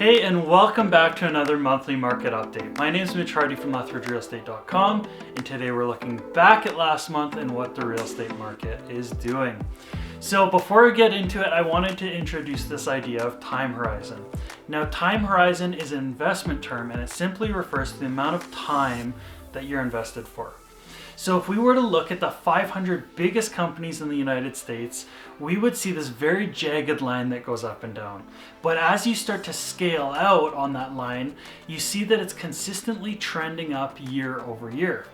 Hey, and welcome back to another monthly market update. My name is Mitch Hardy from LethbridgeRealEstate.com, and today we're looking back at last month and what the real estate market is doing. So before we get into it, I wanted to introduce this idea of time horizon. Now, time horizon is an investment term, and it simply refers to the amount of time that you're invested for. So if we were to look at the 500 biggest companies in the United States, we would see this very jagged line that goes up and down. But as you start to scale out on that line, you see that it's consistently trending up year over year.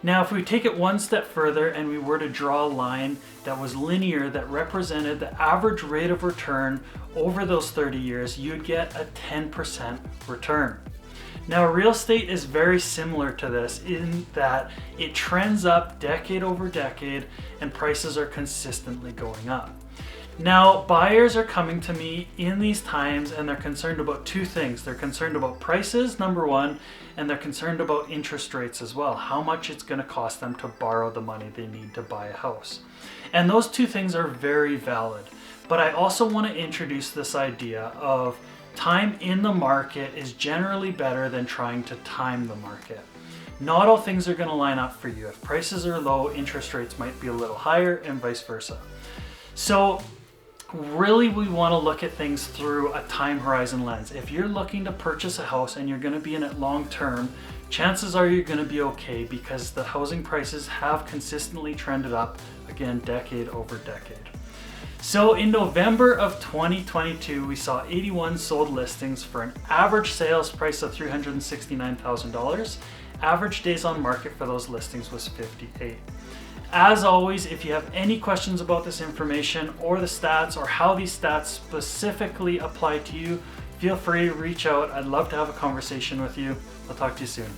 Now, if we take it one step further and we were to draw a line that was linear, that represented the average rate of return over those 30 years, you'd get a 10% return. Now, real estate is very similar to this in that it trends up decade over decade and prices are consistently going up. Now, buyers are coming to me in these times and they're concerned about two things. They're concerned about prices, number one, and they're concerned about interest rates as well, how much it's going to cost them to borrow the money they need to buy a house. And those two things are very valid. But I also want to introduce this idea of time in the market is generally better than trying to time the market. Not all things are going to line up for you. If prices are low, interest rates might be a little higher and vice versa. So really we want to look at things through a time horizon lens. If you're looking to purchase a house and you're going to be in it long term, chances are you're going to be okay because the housing prices have consistently trended up, again, decade over decade. So in November of 2022, we saw 81 sold listings for an average sales price of $369,000. Average days on market for those listings was 58. As always, if you have any questions about this information or the stats or how these stats specifically apply to you, feel free to reach out. I'd love to have a conversation with you. I'll talk to you soon.